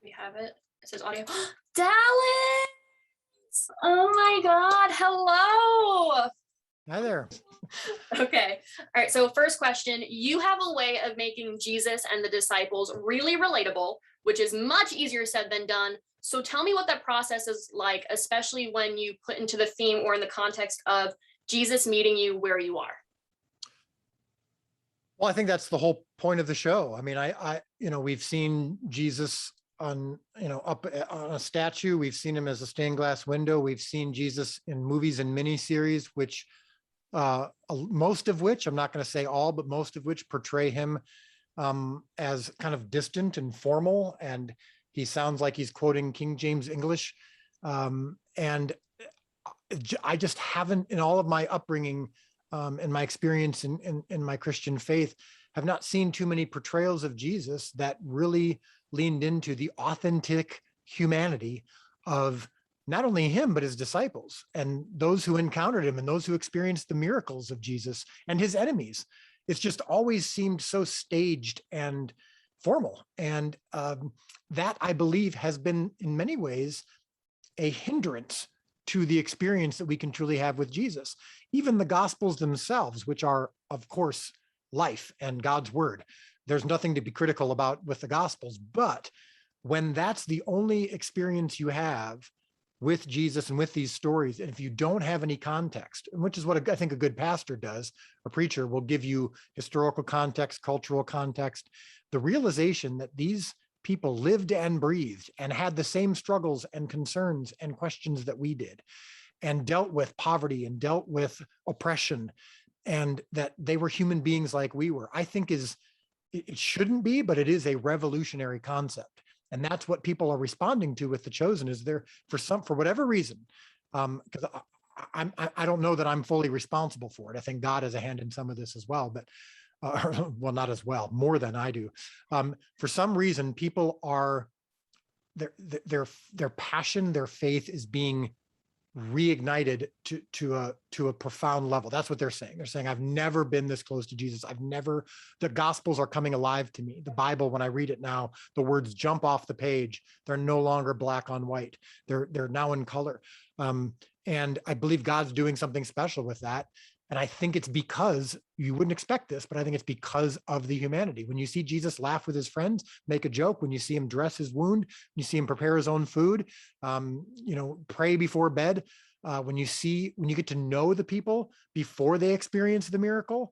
We have it. It says audio. Dallas! Oh my God. Hello. Hi there. Okay. All right. So first question, you have a way of making Jesus and the disciples really relatable, which is much easier said than done. So tell me what that process is like, especially when you put into the theme or in the context of Jesus meeting you where you are. Well, I think that's the whole point of the show. I mean, we've seen Jesus on, up on a statue. We've seen him as a stained glass window. We've seen Jesus in movies and miniseries, which most of which, I'm not going to say all, but most of which portray him as kind of distant and formal. And he sounds like he's quoting King James English. And I just haven't, in all of my upbringing, in my experience in my Christian faith, have not seen too many portrayals of Jesus that really leaned into the authentic humanity of not only him, but his disciples and those who encountered him and those who experienced the miracles of Jesus and his enemies. It's just always seemed so staged and formal. And that, I believe, has been in many ways a hindrance to the experience that we can truly have with Jesus. Even the Gospels themselves, which are, of course, life and God's word. There's nothing to be critical about with the Gospels, but when that's the only experience you have with Jesus and with these stories, and if you don't have any context, which is what I think a good pastor does, a preacher will give you historical context, cultural context, the realization that these people lived and breathed and had the same struggles and concerns and questions that we did, and dealt with poverty and dealt with oppression, and that they were human beings like we were, I think it shouldn't be, but it is a revolutionary concept. And that's what people are responding to with The Chosen, is there for whatever reason, because I don't know that I'm fully responsible for it. I think God has a hand in some of this as well, but well, not as well, more than I do. For some reason, people are their passion, their faith is being reignited to a profound level. That's what they're saying. They're saying, I've never been this close to Jesus. The Gospels are coming alive to me. The Bible, when I read it now, the words jump off the page. They're no longer black on white. They're now in color. And I believe God's doing something special with that. And I think it's because, you wouldn't expect this, but I think it's because of the humanity. When you see Jesus laugh with his friends, make a joke, when you see him dress his wound, you see him prepare his own food, pray before bed, when you get to know the people before they experience the miracle,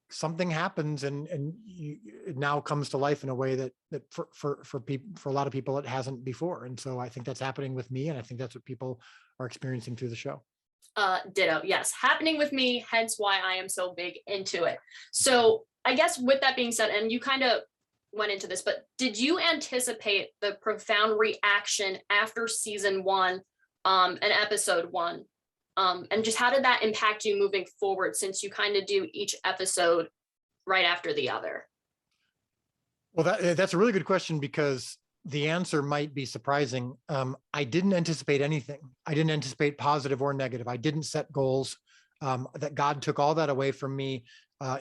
something happens and it now comes to life in a way that for a lot of people, it hasn't before. And so I think that's happening with me. And I think that's what people are experiencing through the show. Ditto. Yes, happening with me, hence why I am so big into it. So I guess with that being said, and you kind of went into this, but did you anticipate the profound reaction after season 1 and episode 1? And just how did that impact you moving forward, since you kind of do each episode right after the other? Well, that's a really good question, because the answer might be surprising. I didn't anticipate anything. I didn't anticipate positive or negative. I didn't set goals. That God took all that away from me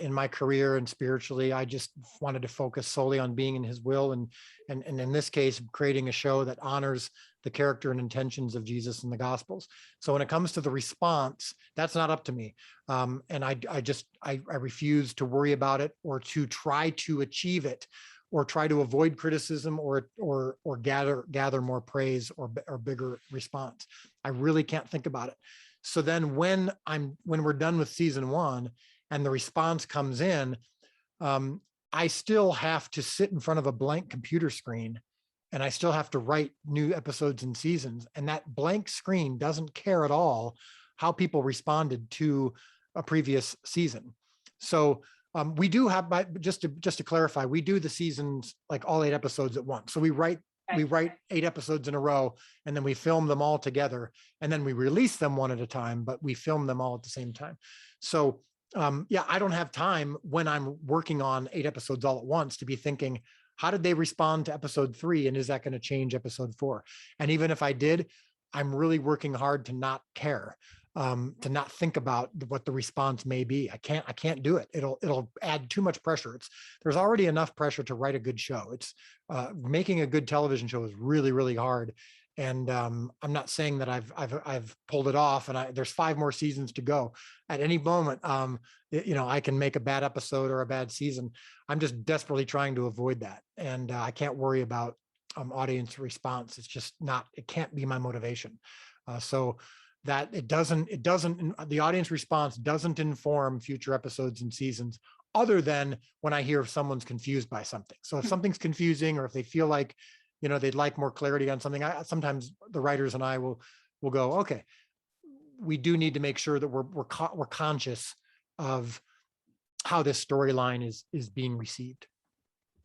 in my career and spiritually. I just wanted to focus solely on being in his will, and in this case, creating a show that honors the character and intentions of Jesus in the Gospels. So when it comes to the response, that's not up to me. And I refuse to worry about it or to try to achieve it, or try to avoid criticism or gather more praise or bigger response. I really can't think about it. So then when we're done with season 1 and the response comes in, I still have to sit in front of a blank computer screen, and I still have to write new episodes and seasons. And that blank screen doesn't care at all how people responded to a previous season. So we do have, just to clarify, we do the seasons, like all 8 episodes at once. So we write 8 episodes in a row, and then we film them all together, and then we release them one at a time, but we film them all at the same time. So I don't have time when I'm working on 8 episodes all at once to be thinking, how did they respond to episode 3? And is that going to change episode 4? And even if I did, I'm really working hard to not care. to not think about what the response may be. I can't do it. It'll add too much pressure. There's already enough pressure to write a good show. It's making a good television show is really, really hard. And I'm not saying that I've pulled it off, and there's 5 more seasons to go. At any moment, I can make a bad episode or a bad season. I'm just desperately trying to avoid that, and I can't worry about audience response. It's just not. It can't be my motivation. So that the audience response doesn't inform future episodes and seasons, other than when I hear if someone's confused by something. So if something's confusing, or if they feel like they'd like more clarity on something, sometimes the writers and I will go, okay, we do need to make sure that we're conscious of how this storyline is being received.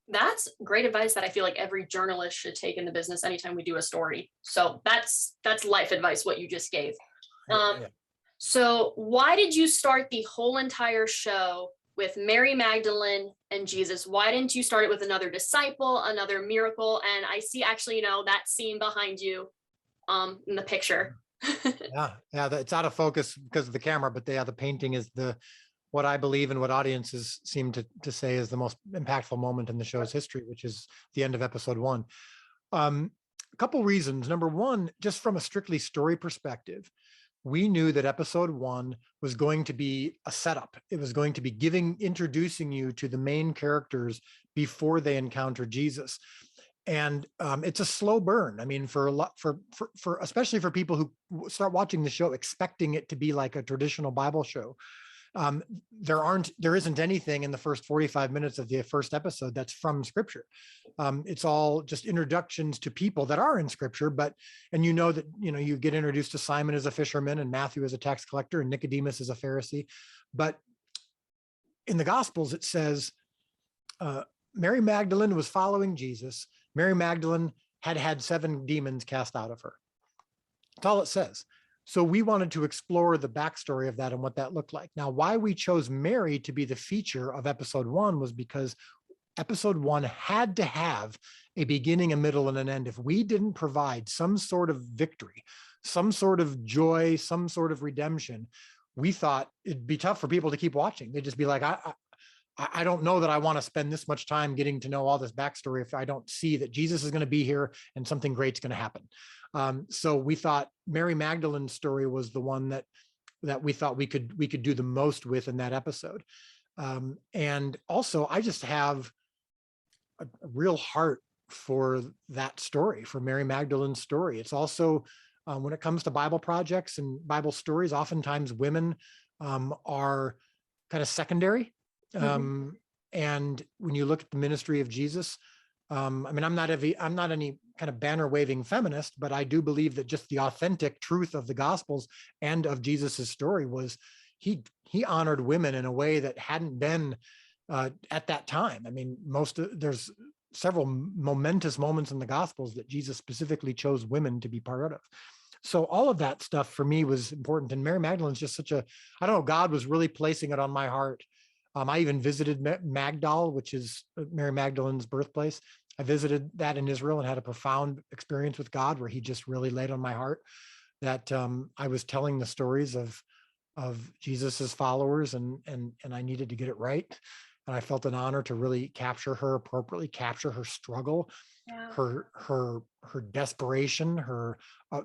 That's great advice that I feel like every journalist should take in the business anytime we do a story. So that's life advice, what you just gave. Yeah. So why did you start the whole entire show with Mary Magdalene and Jesus? Why didn't you start it with another disciple, another miracle? And I see actually, that scene behind you in the picture. Yeah, it's out of focus because of the camera, but the painting is what I believe and what audiences seem to say is the most impactful moment in the show's history, which is the end of episode 1. A couple reasons. Number one, just from a strictly story perspective, we knew that episode 1 was going to be a setup. It was going to be introducing you to the main characters before they encounter Jesus. And it's a slow burn. I mean, for especially for people who start watching the show expecting it to be like a traditional Bible show, there isn't anything in the first 45 minutes of the first episode that's from Scripture. It's all just introductions to people that are in Scripture, and that you get introduced to Simon as a fisherman, and Matthew as a tax collector, and Nicodemus as a Pharisee. But in the Gospels, it says Mary Magdalene was following Jesus. Mary Magdalene had 7 demons cast out of her. That's all it says. So we wanted to explore the backstory of that and what that looked like. Now, why we chose Mary to be the feature of episode 1 was because episode 1 had to have a beginning, a middle, and an end. If we didn't provide some sort of victory, some sort of joy, some sort of redemption, we thought it'd be tough for people to keep watching. They'd just be like, I don't know that I want to spend this much time getting to know all this backstory if I don't see that Jesus is going to be here and something great's going to happen. So we thought Mary Magdalene's story was the one that we thought we could do the most with in that episode. And also, I just have a real heart for that story, for Mary Magdalene's story. It's also, when it comes to Bible projects and Bible stories, oftentimes women are kind of secondary. And when you look at the ministry of Jesus, I'm not any kind of banner waving feminist, but I do believe that just the authentic truth of the Gospels and of Jesus's story was he honored women in a way that hadn't been at that time. I mean, there's several momentous moments in the Gospels that Jesus specifically chose women to be part of. So all of that stuff for me was important. And Mary Magdalene's just I don't know, God was really placing it on my heart. I even visited Magdal, which is Mary Magdalene's birthplace. I visited that in Israel and had a profound experience with God where he just really laid on my heart that I was telling the stories of Jesus's followers and I needed to get it right. And I felt an honor to really capture her appropriately, capture her struggle, Yeah. her desperation,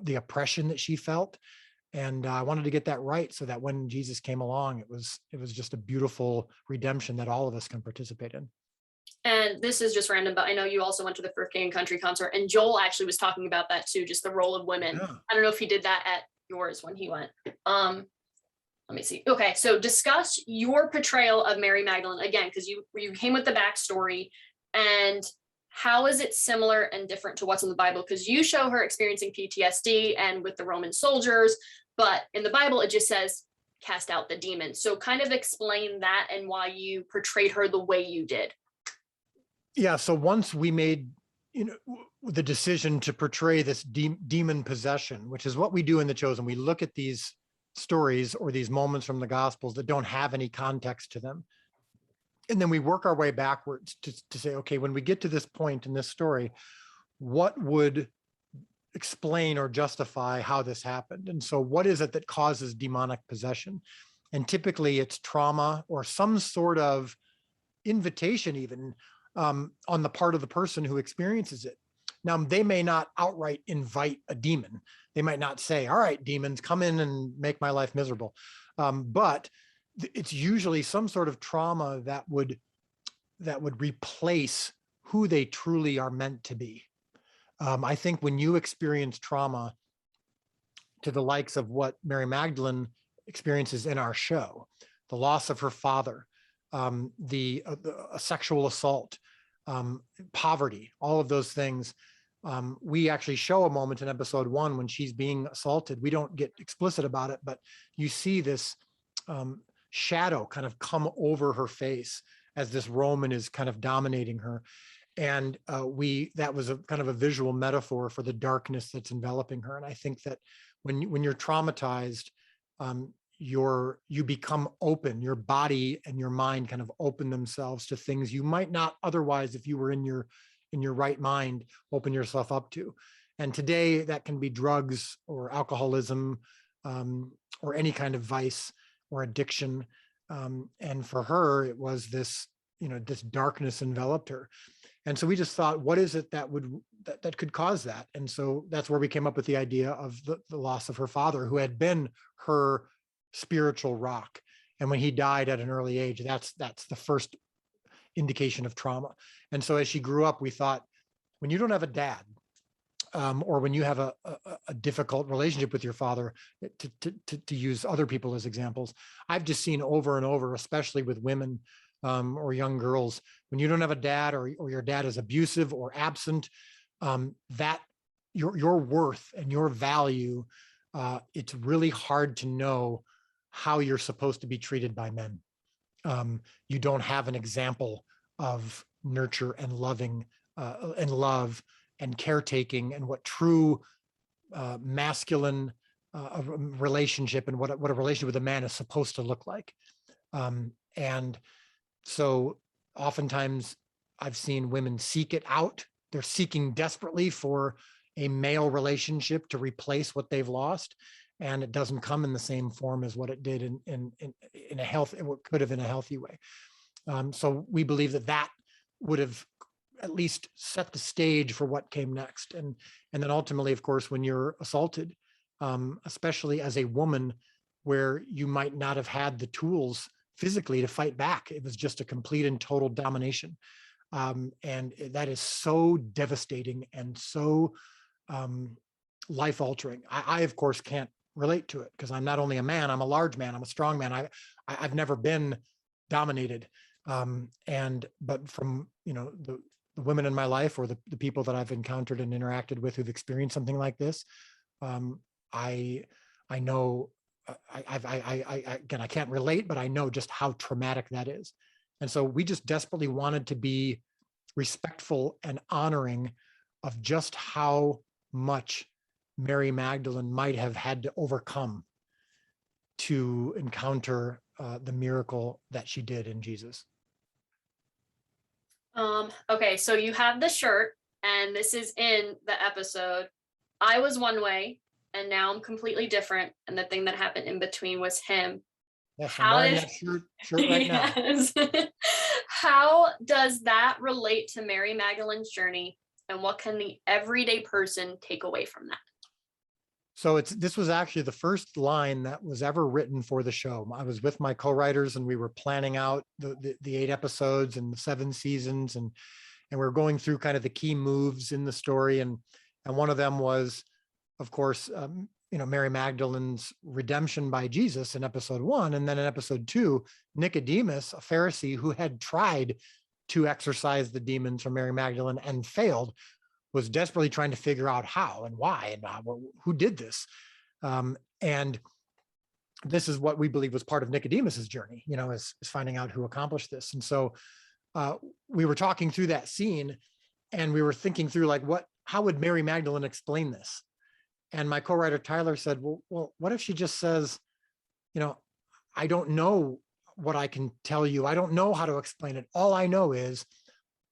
the oppression that she felt. And I wanted to get that right so that when Jesus came along, it was just a beautiful redemption that all of us can participate in. And this is just random, but I know you also went to the First King and Country concert, and Joel actually was talking about that too, just the role of women. Yeah. I don't know if he did that at yours when he went. Let me see. Okay, so discuss your portrayal of Mary Magdalene again, because you came with the backstory, and how is it similar and different to what's in the Bible? Because you show her experiencing PTSD and with the Roman soldiers, but in the Bible, it just says, cast out the demons. So kind of explain that and why you portrayed her the way you did. Yeah. So once we made, the decision to portray this demon possession, which is what we do in The Chosen, we look at these stories or these moments from the Gospels that don't have any context to them. And then we work our way backwards to say, okay, when we get to this point in this story, what would explain or justify how this happened. And so what is it that causes demonic possession? And typically it's trauma or some sort of invitation even on the part of the person who experiences it. Now, they may not outright invite a demon. They might not say, all right, demons, come in and make my life miserable. But it's usually some sort of trauma that would replace who they truly are meant to be. I think when you experience trauma to the likes of what Mary Magdalene experiences in our show, the loss of her father, the sexual assault, poverty, all of those things. We actually show a moment in episode 1 when she's being assaulted. We don't get explicit about it, but you see this shadow kind of come over her face as this Roman is kind of dominating her. And that was a kind of a visual metaphor for the darkness that's enveloping her. And I think that when you're traumatized, you become open, your body and your mind kind of open themselves to things you might not otherwise, if you were in your right mind, open yourself up to. And today that can be drugs or alcoholism, or any kind of vice or addiction. And for her, it was this, this darkness enveloped her. And so we just thought, what is it that could cause that? And so that's where we came up with the idea of the loss of her father, who had been her spiritual rock. And when he died at an early age, that's the first indication of trauma. And so as she grew up, we thought, when you don't have a dad, or when you have a difficult relationship with your father, to use other people as examples, I've just seen over and over, especially with women or young girls, when you don't have a dad, or your dad is abusive or absent, that your worth and your value, it's really hard to know how you're supposed to be treated by men. You don't have an example of nurture and loving and love and caretaking, and what true masculine relationship and what a relationship with a man is supposed to look like. And so oftentimes I've seen women seek it out. They're seeking desperately for a male relationship to replace what they've lost. And it doesn't come in the same form as what it did in a health, what could have in a healthy way. So we believe that would have at least set the stage for what came next. And then ultimately, of course, when you're assaulted, especially as a woman, where you might not have had the tools physically to fight back, it was just a complete and total domination. And that is so devastating and so life altering. I of course can't relate to it, because I'm not only a man, I'm a large man, I'm a strong man. I've never been dominated. But from, the women in my life, or the people that I've encountered and interacted with who've experienced something like this, I know, again, I can't relate, but I know just how traumatic that is. And so we just desperately wanted to be respectful and honoring of just how much Mary Magdalene might have had to overcome to encounter the miracle that she did in Jesus. Okay, so you have the shirt, and this is in the episode. I was one way, and now I'm completely different. And the thing that happened in between was him. Yes, I'm wearing that shirt right now. Yes. How does that relate to Mary Magdalene's journey, and what can the everyday person take away from that? So this was actually the first line that was ever written for the show. I was with my co-writers, and we were planning out the 8 episodes and the 7 seasons, and we were going through kind of the key moves in the story. And one of them was, of course, Mary Magdalene's redemption by Jesus in episode 1. And then in episode 2, Nicodemus, a Pharisee who had tried to exorcise the demons from Mary Magdalene and failed, was desperately trying to figure out how and why and who did this. And this is what we believe was part of Nicodemus's journey, is finding out who accomplished this. And so we were talking through that scene, and we were thinking through how would Mary Magdalene explain this? And my co-writer Tyler said, well, what if she just says, I don't know what I can tell you. I don't know how to explain it. All I know is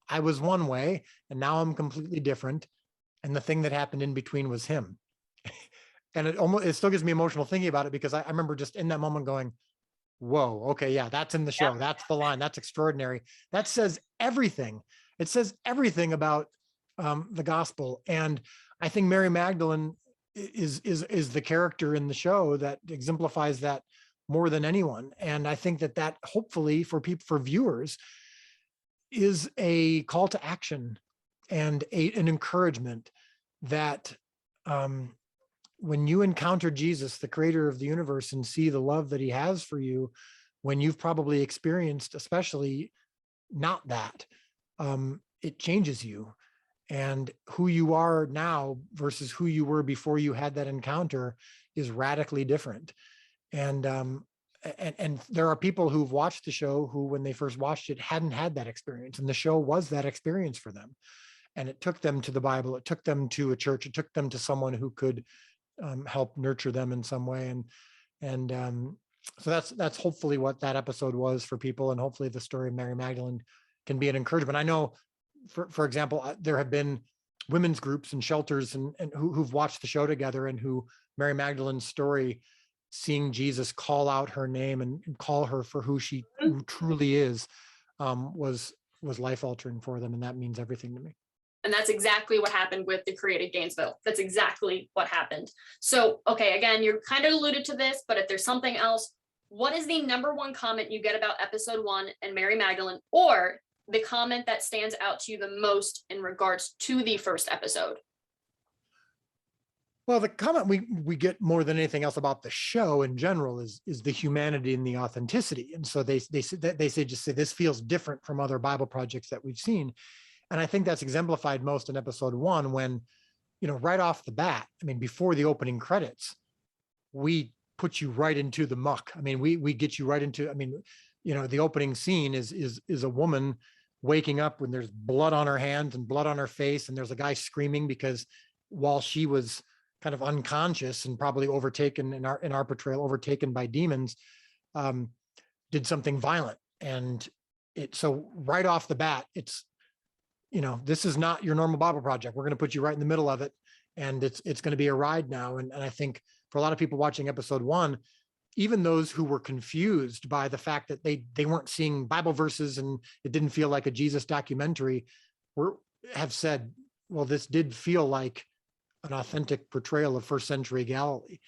I was one way, and now I'm completely different. and the thing that happened in between was him. And it still gives me emotional thinking about it, because I remember just in that moment going, whoa, okay, yeah, that's in the show. Yeah. That's the line. That's extraordinary. That says everything. It says everything about the gospel. And I think Mary Magdalene is the character in the show that exemplifies that more than anyone. And I think that hopefully for people, for viewers, is a call to action and an encouragement that when you encounter Jesus, the creator of the universe, and see the love that he has for you, when you've probably experienced, especially not that, it changes you. And who you are now versus who you were before you had that encounter is radically different. And there are people who've watched the show who, when they first watched it, hadn't had that experience, and the show was that experience for them. And it took them to the Bible, it took them to a church, it took them to someone who could help nurture them in some way. And so that's hopefully what that episode was for people, and hopefully the story of Mary Magdalene can be an encouragement. I know, for example, there have been women's groups and shelters and who've watched the show together, and who Mary Magdalene's story, seeing Jesus call out her name and call her for who she truly is, was life altering for them, and that means everything to me. And that's exactly what happened with the Created Gainesville. That's exactly what happened. So, okay, again, you're kind of alluded to this, but if there's something else, what is the number one comment you get about episode 1 and Mary Magdalene, or the comment that stands out to you the most in regards to the first episode? Well, the comment we get more than anything else about the show in general is the humanity and the authenticity. And so they say this feels different from other Bible projects that we've seen. And I think that's exemplified most in episode 1, when, right off the bat, I mean, before the opening credits, we put you right into the muck. I mean, we get you right into, the opening scene is a woman waking up when there's blood on her hands and blood on her face. And there's a guy screaming because while she was kind of unconscious and probably overtaken in our portrayal, overtaken by demons, did something violent. And so right off the bat, it's, this is not your normal Bible project. We're going to put you right in the middle of it. And it's going to be a ride now. And I think for a lot of people watching episode 1, even those who were confused by the fact that they weren't seeing Bible verses and it didn't feel like a Jesus documentary, have said, well, this did feel like an authentic portrayal of first century Galilee.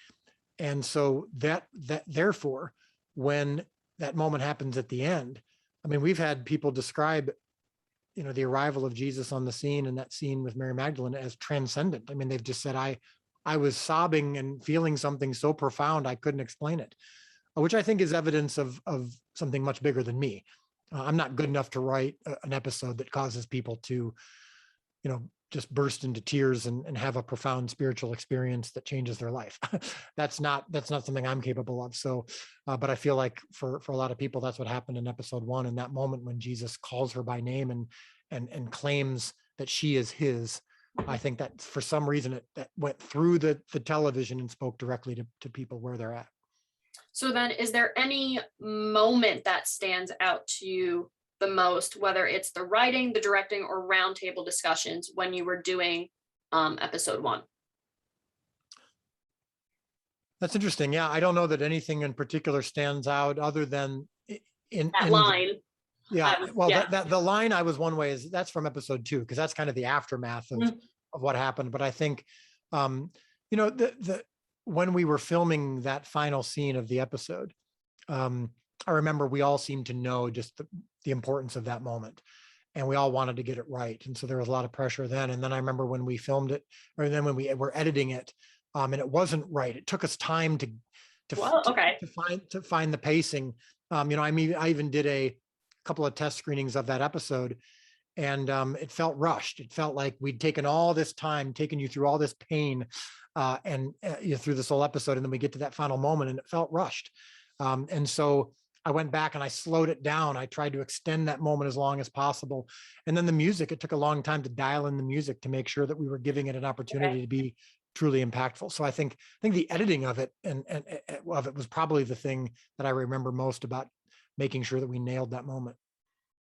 And so that therefore, when that moment happens at the end, I mean, we've had people describe, the arrival of Jesus on the scene and that scene with Mary Magdalene as transcendent. I mean, they've just said, I was sobbing and feeling something so profound, I couldn't explain it, which I think is evidence of something much bigger than me. I'm not good enough to write an episode that causes people to, just burst into tears and have a profound spiritual experience that changes their life. That's not something I'm capable of. So, but I feel like for a lot of people, that's what happened in episode 1. In that moment when Jesus calls her by name and claims that she is his, I think that for some reason that went through the television and spoke directly to people where they're at. So then, is there any moment that stands out to you the most, whether it's the writing, the directing, or roundtable discussions when you were doing episode 1? That's interesting. Yeah, I don't know that anything in particular stands out other than in line. Yeah, well, yeah. That the line I was one way that's from episode 2, because that's kind of the aftermath of what happened. But I think, when we were filming that final scene of the episode, I remember we all seemed to know just the importance of that moment, and we all wanted to get it right. And so there was a lot of pressure then. And then I remember when we filmed it, or then when we were editing it, and it wasn't right. It took us time to find the pacing. I even did a couple of test screenings of that episode, and it felt rushed. It felt like we'd taken all this time, taken you through all this pain, through this whole episode, and then we get to that final moment, and it felt rushed. And so I went back and I slowed it down. I tried to extend that moment as long as possible. And then the music, it took a long time to dial in the music to make sure that we were giving it an opportunity to be truly impactful. So I think the editing of it and of it was probably the thing that I remember most about making sure that we nailed that moment.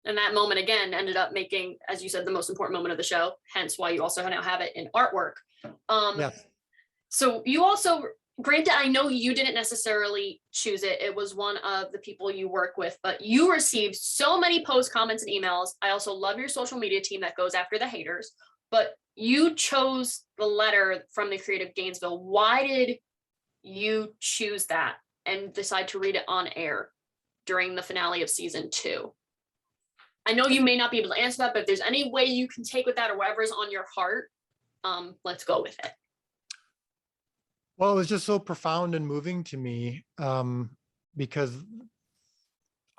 And that moment again ended up making, as you said, the most important moment of the show, hence why you also now have it in artwork. Yes. So you also, granted, I know you didn't necessarily choose it. It was one of the people you work with, but you received so many posts, comments, and emails. I also love your social media team that goes after the haters, but you chose the letter from the Creative Gainesville. Why did you choose that and decide to read it on air during the finale of season 2? I know you may not be able to answer that, but if there's any way you can take with that or whatever's on your heart, let's go with it. Well, it was just so profound and moving to me, because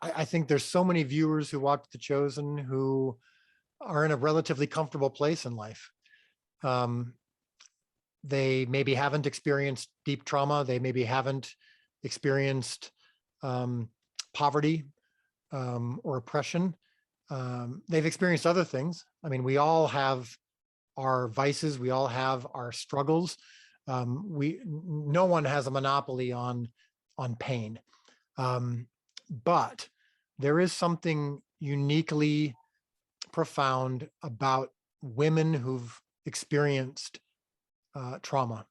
I think there's so many viewers who watch The Chosen who are in a relatively comfortable place in life. They maybe haven't experienced deep trauma. They maybe haven't experienced poverty or oppression. They've experienced other things. I mean, we all have our vices. We all have our struggles. No one has a monopoly on pain. But there is something uniquely profound about women who've experienced trauma,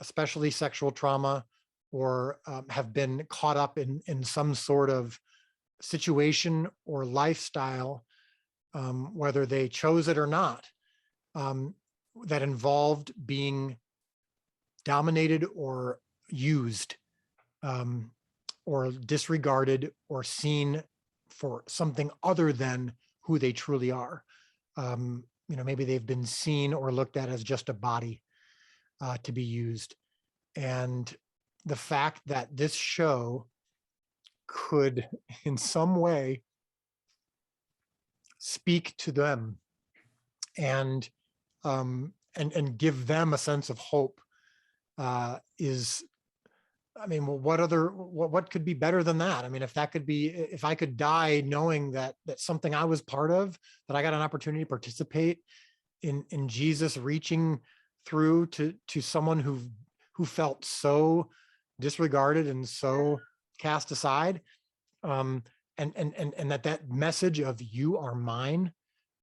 especially sexual trauma, or have been caught up in some sort of situation or lifestyle, whether they chose it or not, that involved being dominated or used, or disregarded or seen for something other than who they truly are. Maybe they've been seen or looked at as just a body to be used. And the fact that this show could in some way speak to them and give them a sense of hope is, I mean, well, what could be better than that? I mean, if I could die knowing that something I was part of, that I got an opportunity to participate in Jesus reaching through to someone who felt so disregarded and so cast aside, and that message of "you are mine."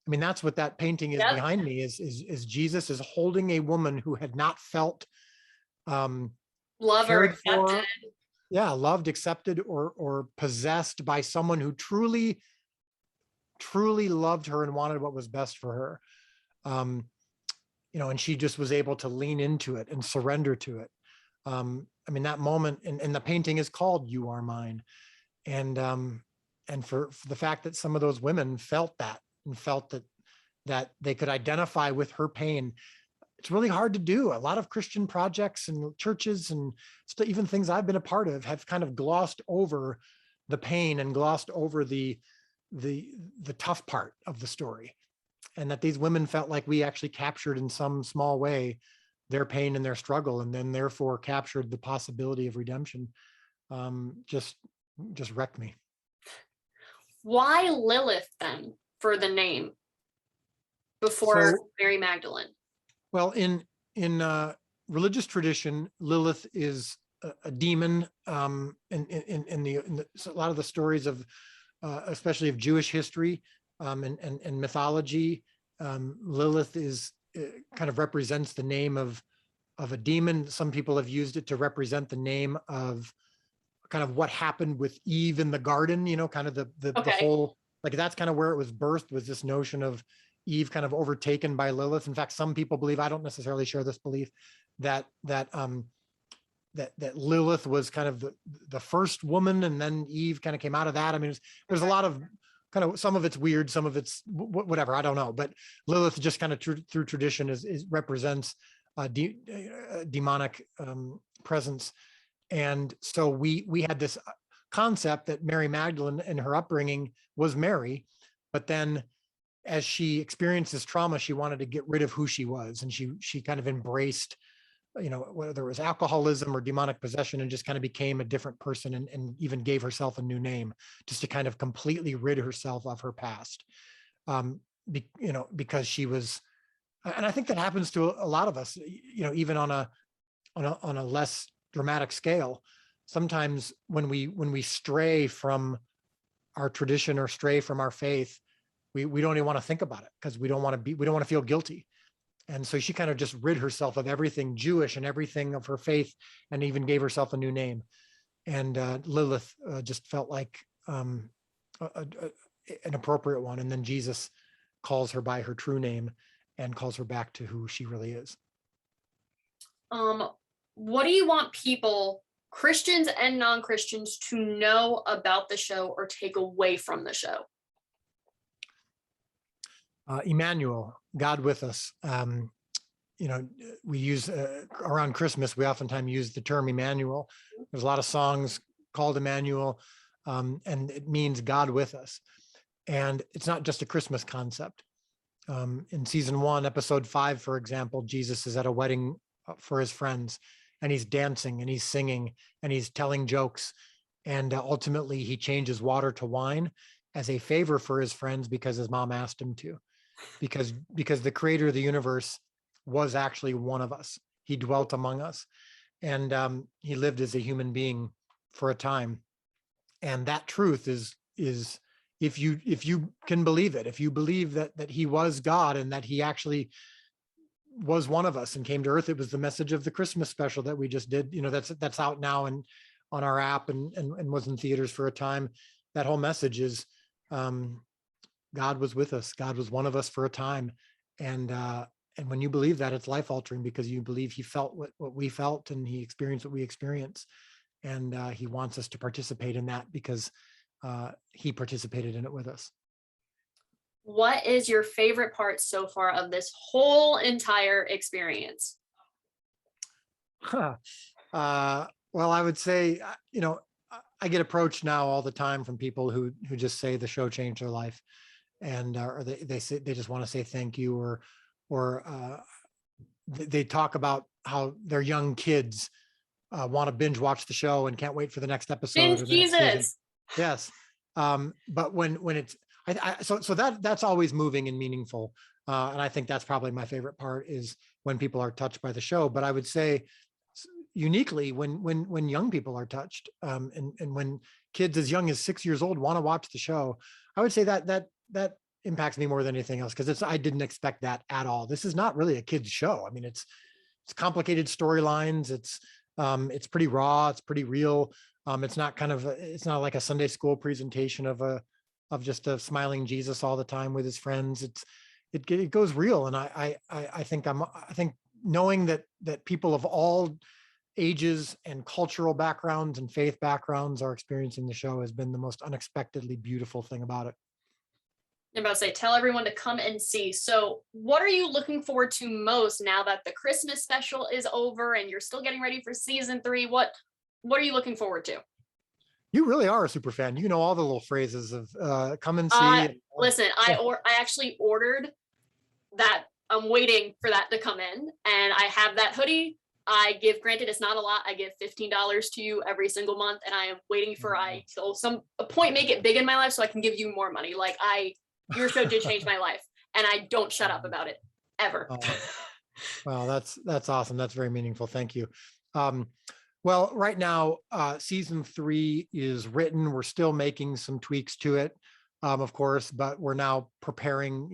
I mean, that's what that painting is. Yep. Behind me is Jesus is holding a woman who had not felt love or accepted. Loved, accepted, or possessed by someone who truly loved her and wanted what was best for her. And she just was able to lean into it and surrender to it. I mean, that moment, and the painting is called "You Are Mine." And for the fact that some of those women felt that and felt that they could identify with her pain. It's really hard to do. A lot of Christian projects and churches and even things I've been a part of have kind of glossed over the pain and glossed over the tough part of the story. And that these women felt like we actually captured in some small way their pain and their struggle, and then therefore captured the possibility of redemption. Just wrecked me. Why Lilith then for the name before Mary Magdalene? Well, in religious tradition, Lilith is a demon. In a lot of the stories of, especially of Jewish history and mythology, Lilith is kind of represents the name of a demon. Some people have used it to represent the name of kind of what happened with Eve in the garden. Kind of the whole, like, that's kind of where it was birthed, was this notion of Eve kind of overtaken by Lilith. In fact, some people believe, I don't necessarily share this belief, that Lilith was kind of the first woman, and then Eve kind of came out of that. I mean, there's a lot of kind of, some of it's weird, some of it's whatever, I don't know. But Lilith just kind of through tradition is represents a demonic presence. And so we had this concept that Mary Magdalene in her upbringing was Mary, but then as she experienced this trauma, she wanted to get rid of who she was, and she kind of embraced, whether it was alcoholism or demonic possession, and just kind of became a different person, and even gave herself a new name, just to kind of completely rid herself of her past. Because she was, and I think that happens to a lot of us, even on a less dramatic scale. Sometimes when we stray from our tradition or stray from our faith, we don't even want to think about it because we don't want to feel guilty. And so she kind of just rid herself of everything Jewish and everything of her faith, and even gave herself a new name. And Lilith just felt like an appropriate one. And then Jesus calls her by her true name and calls her back to who she really is. What do you want people, Christians and non-Christians, to know about the show or take away from the show? Emmanuel, God with us. We use around Christmas, we oftentimes use the term Emmanuel. There's a lot of songs called Emmanuel, and it means God with us. And it's not just a Christmas concept. In season 1, episode 5, for example, Jesus is at a wedding for his friends, and he's dancing and he's singing and he's telling jokes. And ultimately he changes water to wine as a favor for his friends because his mom asked him to, because the creator of the universe was actually one of us. He dwelt among us, and he lived as a human being for a time. And that truth is if you can believe it, if you believe that he was God and that he actually was one of us and came to earth. It was the message of the Christmas special that we just did. That's out now and on our app and was in theaters for a time. That whole message is God was with us. God was one of us for a time. And when you believe that, it's life altering, because you believe he felt what we felt and he experienced what we experienced. And he wants us to participate in that because he participated in it with us. What is your favorite part so far of this whole entire experience? Well, I would say, I get approached now all the time from people who just say the show changed their life, and or they say they just want to say thank you, or they talk about how their young kids want to binge watch the show and can't wait for the next episode. Binge Jesus. Yes, but when it's so that's always moving and meaningful, and I think that's probably my favorite part, is when people are touched by the show. But I would say uniquely when young people are touched, and when kids as young as 6 years old want to watch the show, I would say that impacts me more than anything else, because I didn't expect that at all. This is not really a kid's show. I mean, it's complicated storylines. It's pretty raw. It's pretty real. It's not like a Sunday school presentation of just a smiling Jesus all the time with his friends. It goes real. And I think knowing that people of all ages and cultural backgrounds and faith backgrounds are experiencing the show has been the most unexpectedly beautiful thing about it. I'm about to say, tell everyone to come and see. So what are you looking forward to most now that the Christmas special is over and you're still getting ready for season 3? What are you looking forward to? You really are a super fan. You know all the little phrases of come and see. Listen, I actually ordered that. I'm waiting for that to come in, and I have that hoodie. Granted, it's not a lot. I give $15 to you every single month, and I am waiting for a point make it big in my life so I can give you more money. Your show did change my life, and I don't shut up about it ever. Well, that's awesome. That's very meaningful. Thank you. Well, right now, season 3 is written. We're still making some tweaks to it, of course, but we're now preparing,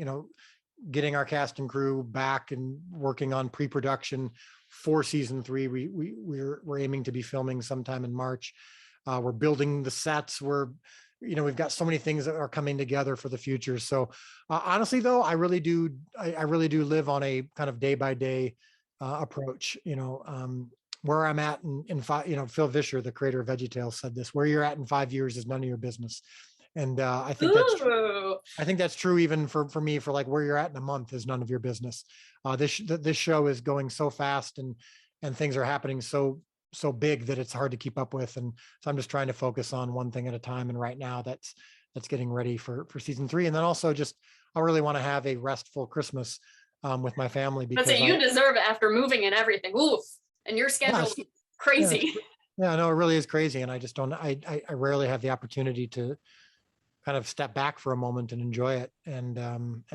getting our cast and crew back and working on pre-production for season 3. We're aiming to be filming sometime in March. We're building the sets. We've got so many things that are coming together for the future. So honestly, though, I really do live on a kind of day by day approach. Where I'm at in 5, Phil Vischer, the creator of VeggieTales, said this: where you're at in 5 years is none of your business. And I think that's true. I think that's true even for me, for like where you're at in a month is none of your business. This show is going so fast and things are happening so big that it's hard to keep up with. And so I'm just trying to focus on one thing at a time. And right now that's getting ready for season 3. And then also I really want to have a restful Christmas with my family, because you deserve it after moving and everything. Oof. And your schedule is crazy. Yeah, no, it really is crazy. And I just don't, I rarely have the opportunity to kind of step back for a moment and enjoy it and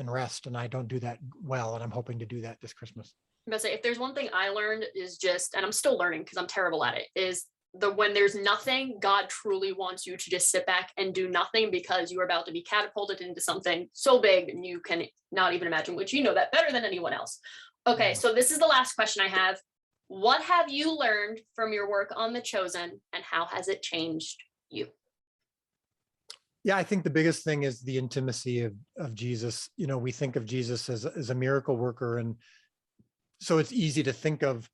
rest. And I don't do that well. And I'm hoping to do that this Christmas. I'm gonna say, if there's one thing I learned is and I'm still learning because I'm terrible at it, is when there's nothing, God truly wants you to just sit back and do nothing, because you are about to be catapulted into something so big and you can not even imagine, which you know that better than anyone else. Okay, so this is the last question I have. What have you learned from your work on The Chosen, and how has it changed you? Yeah, I think the biggest thing is the intimacy of Jesus. You know, we think of Jesus as a miracle worker, and so it's easy to think of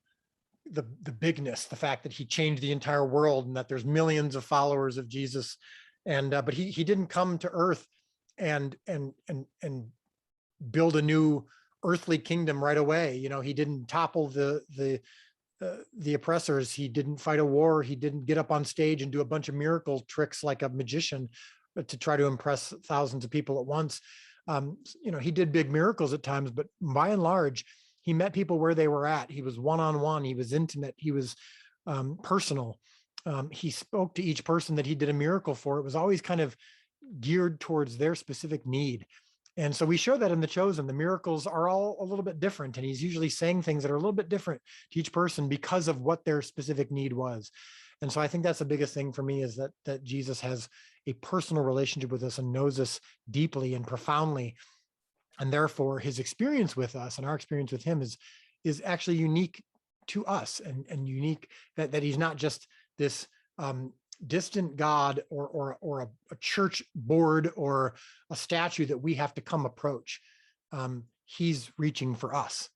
the bigness, the fact that he changed the entire world and that there's millions of followers of Jesus. And but he didn't come to earth and build a new earthly kingdom right away. You know, he didn't topple the oppressors. He didn't fight a war. He didn't get up on stage and do a bunch of miracle tricks like a magician to try to impress thousands of people at once. You know, he did big miracles at times, but by and large, he met people where they were at. He was one-on-one. He was intimate. He was personal. He spoke to each person that he did a miracle for. It was always kind of geared towards their specific need. And so we show that in The Chosen. The miracles are all a little bit different, and he's usually saying things that are a little bit different to each person because of what their specific need was. And so I think that's the biggest thing for me, is that Jesus has a personal relationship with us and knows us deeply and profoundly. And therefore his experience with us and our experience with him is actually unique to us, and unique that he's not just this distant God or a church board or a statue that we have to come approach. He's reaching for us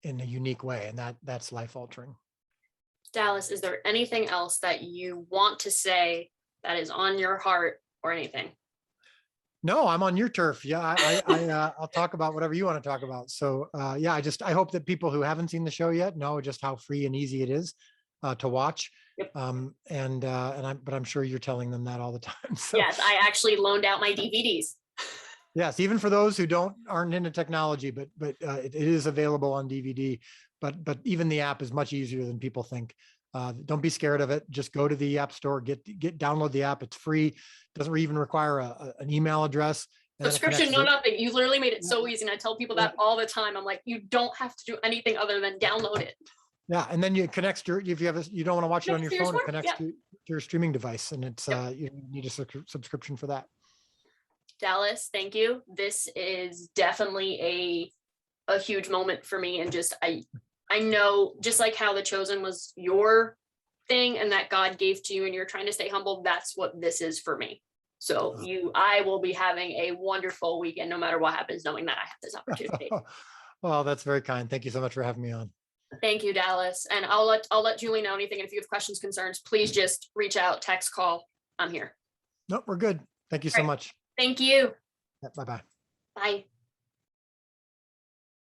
in a unique way, and that's life altering. Dallas, is there anything else that you want to say that is on your heart or anything? No, I'm on your turf. Yeah, I'll talk about whatever you want to talk about. So yeah, I hope that people who haven't seen the show yet know just how free and easy it is to watch. Yep. But I'm sure you're telling them that all the time. So, yes, I actually loaned out my DVDs. Yes, even for those who aren't into technology, but it is available on DVD. But even the app is much easier than people think. Don't be scared of it. Just go to the App Store, download the app. It's free. Doesn't even require an email address. Subscription, no nothing. You literally made it so easy, and I tell people that all the time. I'm like, you don't have to do anything other than download it. Yeah, and then you connect if you don't want to watch it on your phone, it connects to your streaming device, and it's you need a subscription for that. Dallas, thank you. This is definitely a huge moment for me, and just I know, just like how The Chosen was your thing and that God gave to you and you're trying to stay humble, that's what this is for me. So I will be having a wonderful weekend no matter what happens, knowing that I have this opportunity. Well, that's very kind. Thank you so much for having me on. Thank you, Dallas. And I'll let Julie know anything. And if you have questions, concerns, please just reach out, text, call. I'm here. Nope, we're good. Thank you so much. Thank you. Bye-bye. Bye.